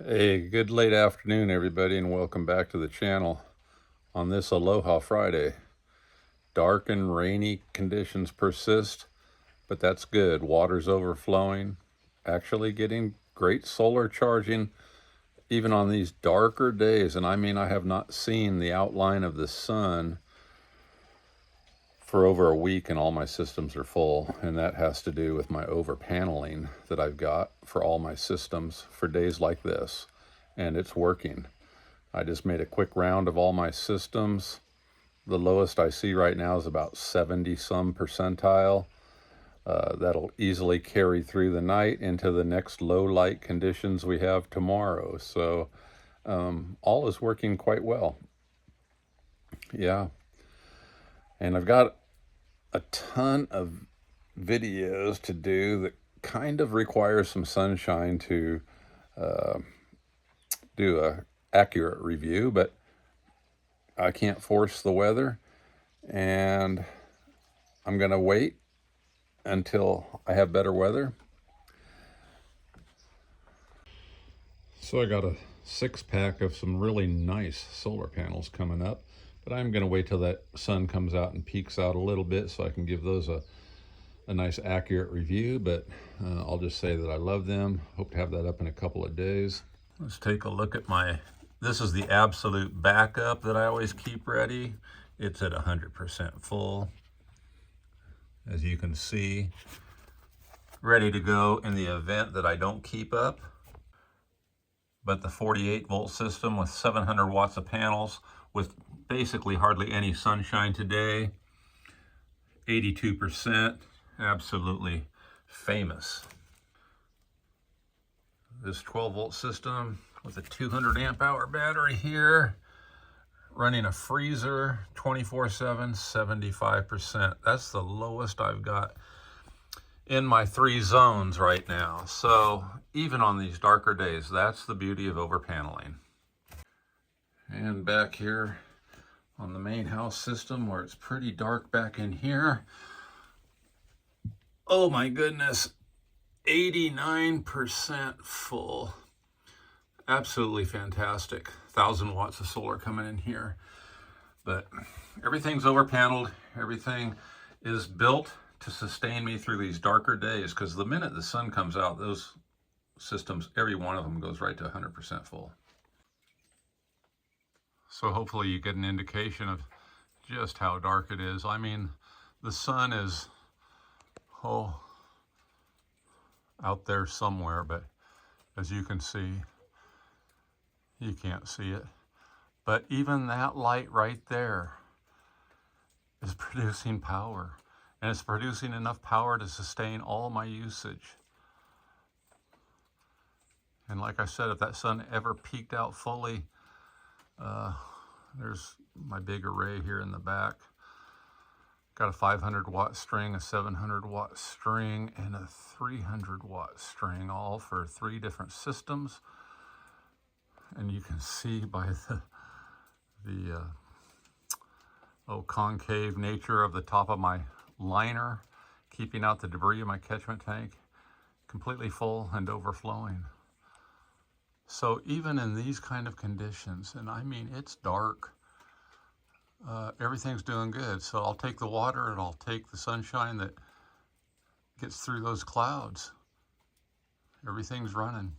Hey, good late afternoon, everybody, and welcome back to the channel on this Aloha Friday. Dark and rainy conditions persist, but that's good. Water's overflowing, actually getting great solar charging even on these darker days. And I mean, I have not seen the outline of the sun for over a week, and all my systems are full. And that has to do with my over paneling that I've got for all my systems for days like this. And it's working. I just made a quick round of all my systems. The lowest I see right now is about 70 some percentile. That'll easily carry through the night into the next low light conditions we have tomorrow. So all is working quite well. Yeah. And I've got a ton of videos to do that kind of require some sunshine to do a accurate review, but I can't force the weather, and I'm gonna wait until I have better weather. So I got a 6-pack of some really nice solar panels coming up, but I'm gonna wait till that sun comes out and peaks out a little bit so I can give those a nice accurate review. But I'll just say that I love them. Hope to have that up in a couple of days. Let's take a look at this is the absolute backup that I always keep ready. It's at 100% full, as you can see, ready to go in the event that I don't keep up. But the 48-volt system with 700 watts of panels with basically hardly any sunshine today, 82%, absolutely famous. This 12-volt system with a 200 amp hour battery here, running a freezer 24/7, 75%. That's the lowest I've got in my 3 zones right now. So even on these darker days, that's the beauty of over paneling. And back here on the main house system, where it's pretty dark back in here, oh my goodness, 89% full. Absolutely fantastic. 1,000 watts of solar coming in here. But everything's over paneled. Everything is built to sustain me through these darker days, because the minute the sun comes out, those systems, every one of them goes right to 100% full. So hopefully you get an indication of just how dark it is. I mean, the sun is, out there somewhere, but as you can see, you can't see it. But even that light right there is producing power. And it's producing enough power to sustain all my usage. And like I said, if that sun ever peaked out fully, there's my big array here in the back. Got a 500 watt string, a 700 watt string, and a 300 watt string, all for 3 different systems. And you can see by the concave nature of the top of my liner, keeping out the debris in my catchment tank, completely full and overflowing. So even in these kind of conditions, and I mean it's dark, everything's doing good. So I'll take the water and I'll take the sunshine that gets through those clouds. Everything's running.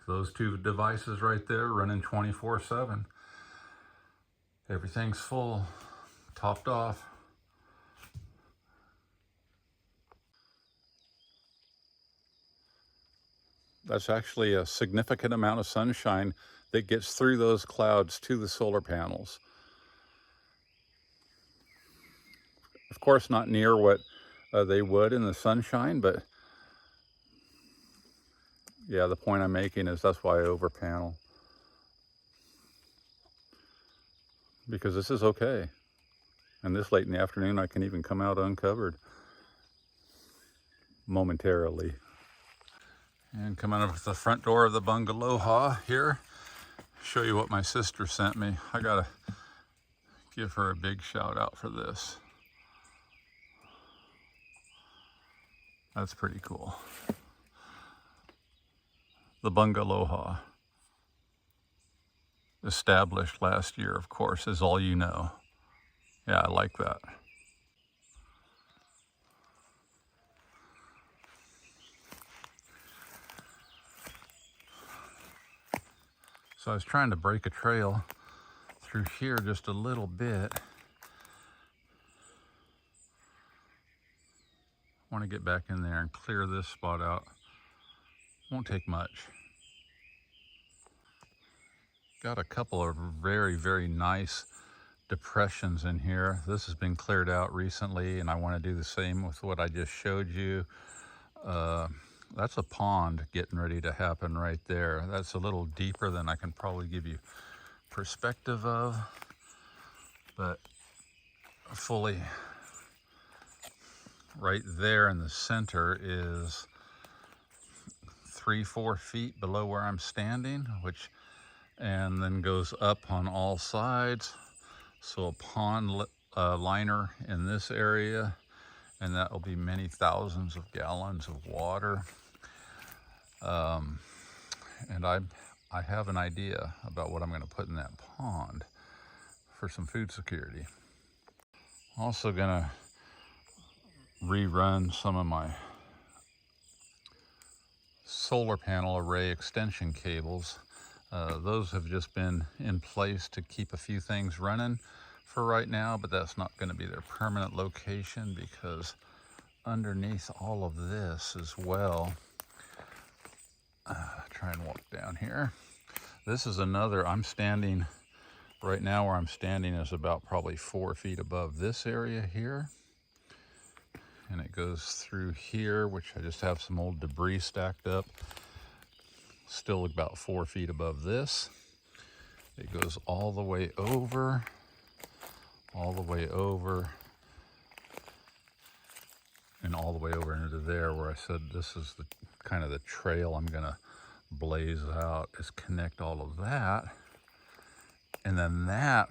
Those 2 devices right there running 24/7. Everything's full, topped off. That's actually a significant amount of sunshine that gets through those clouds to the solar panels. Of course, not near what they would in the sunshine, but yeah, the point I'm making is that's why I over panel. Because this is okay. And this late in the afternoon, I can even come out uncovered momentarily. And come out of the front door of the bungalow here, show you what my sister sent me. I gotta give her a big shout out for this. That's pretty cool. the bungalow established last year, of course, is all you know. Yeah, I like that. So I was trying to break a trail through here just a little bit. I want to get back in there and clear this spot out. Won't take much. Got a couple of very, very nice depressions in here. This has been cleared out recently, and I want to do the same with what I just showed you. That's a pond getting ready to happen right there. That's a little deeper than I can probably give you perspective of, but fully right there in the center is 3-4 feet below where I'm standing, and then goes up on all sides. So a pond liner in this area, and that will be many thousands of gallons of water. And I have an idea about what I'm going to put in that pond for some food security. Also going to rerun some of my solar panel array extension cables. Those have just been in place to keep a few things running for right now, but that's not going to be their permanent location, because underneath all of this as well, try and walk down here. This is another, I'm standing right now, where I'm standing is about probably 4 feet above this area here. And it goes through here, which I just have some old debris stacked up. Still about 4 feet above this. It goes all the way over, and all the way over into there, where I said this is the kind of the trail I'm gonna blaze out, is connect all of that. And then that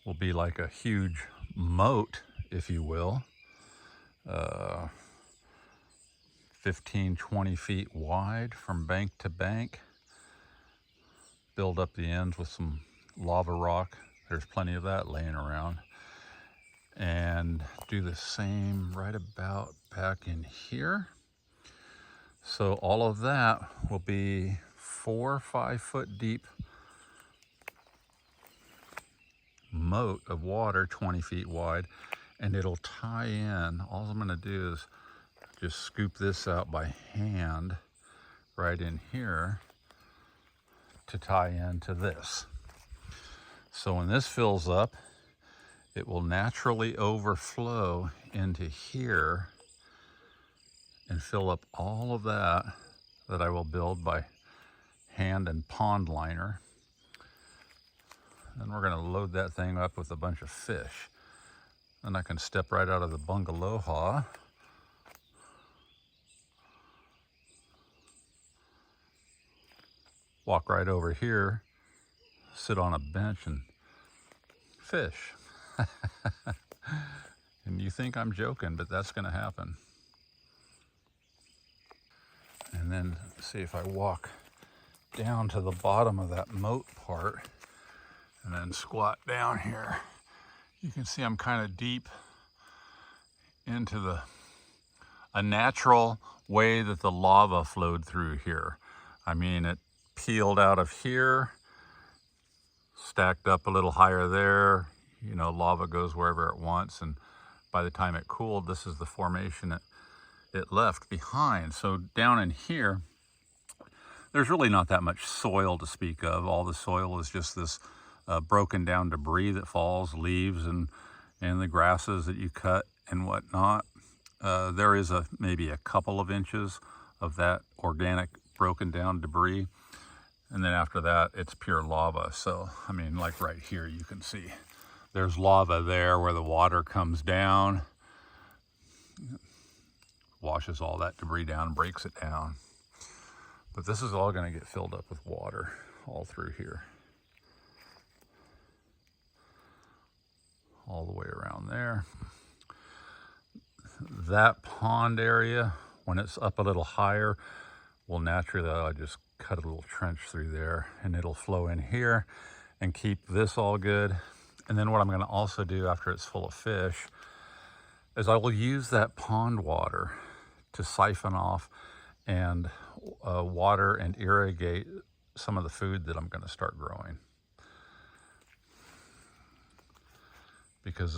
will be like a huge moat, if you will, 15-20 feet wide from bank to bank. Build up the ends with some lava rock. There's plenty of that laying around. And do the same right about back in here. So all of that will be 4 or 5 foot deep moat of water, 20 feet wide, and it'll tie in. All I'm going to do is just scoop this out by hand right in here to tie into this. So when this fills up, it will naturally overflow into here and fill up all of that I will build by hand and pond liner. Then we're going to load that thing up with a bunch of fish. Then I can step right out of the bungalow, walk right over here, sit on a bench and fish. And you think I'm joking, but that's going to happen. And then see if I walk down to the bottom of that moat part and then squat down here. You can see I'm kind of deep into a natural way that the lava flowed through here. I mean, it peeled out of here, stacked up a little higher there. You know, lava goes wherever it wants, and by the time it cooled, this is the formation it left behind. So down in here, there's really not that much soil to speak of. All the soil is just this broken down debris that falls, leaves and the grasses that you cut and whatnot. There is maybe a couple of inches of that organic broken down debris. And then after that, it's pure lava. So, I mean, like right here, you can see there's lava there where the water comes down, washes all that debris down, breaks it down. But this is all going to get filled up with water all through here. All the way around there. That pond area, when it's up a little higher, Well, naturally, I'll just cut a little trench through there and it'll flow in here and keep this all good. And then what I'm going to also do after it's full of fish is I will use that pond water to siphon off and water and irrigate some of the food that I'm going to start growing. Because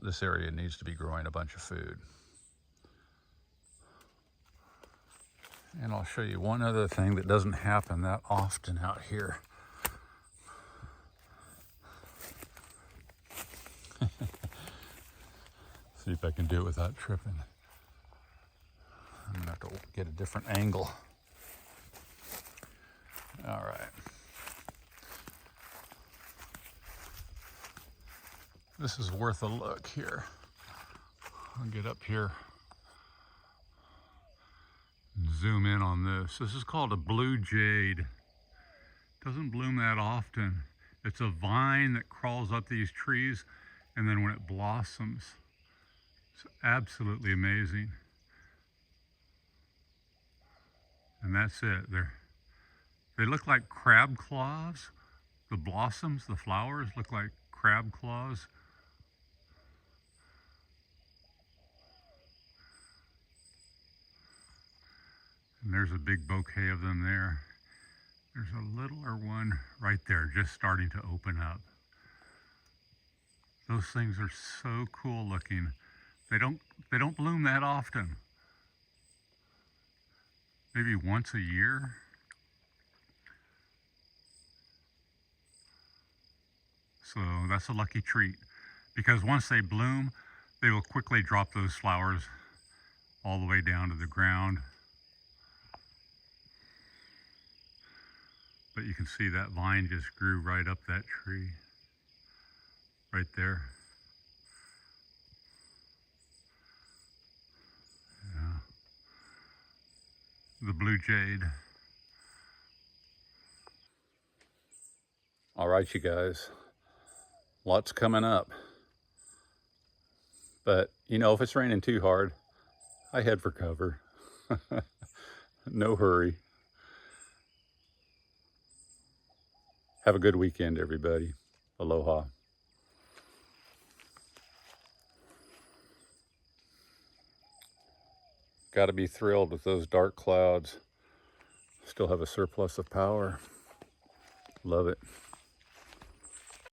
this area needs to be growing a bunch of food. And I'll show you one other thing that doesn't happen that often out here. See if I can do it without tripping. I'm gonna have to get a different angle. All right. This is worth a look here. I'll get up here and zoom in on this. This is called a blue jade. Doesn't bloom that often. It's a vine that crawls up these trees, and then when it blossoms, it's absolutely amazing. And that's it. They look like crab claws. The blossoms, the flowers look like crab claws. And there's a big bouquet of them there. There's a littler one right there, just starting to open up. Those things are so cool looking. They don't bloom that often. Maybe once a year. So that's a lucky treat, because once they bloom, they will quickly drop those flowers all the way down to the ground. But you can see that vine just grew right up that tree, right there. Yeah. The blue jade. All right, you guys, lots coming up. But you know, if it's raining too hard, I head for cover. No hurry. Have a good weekend, everybody. Aloha. Got to be thrilled with those dark clouds. Still have a surplus of power. Love it.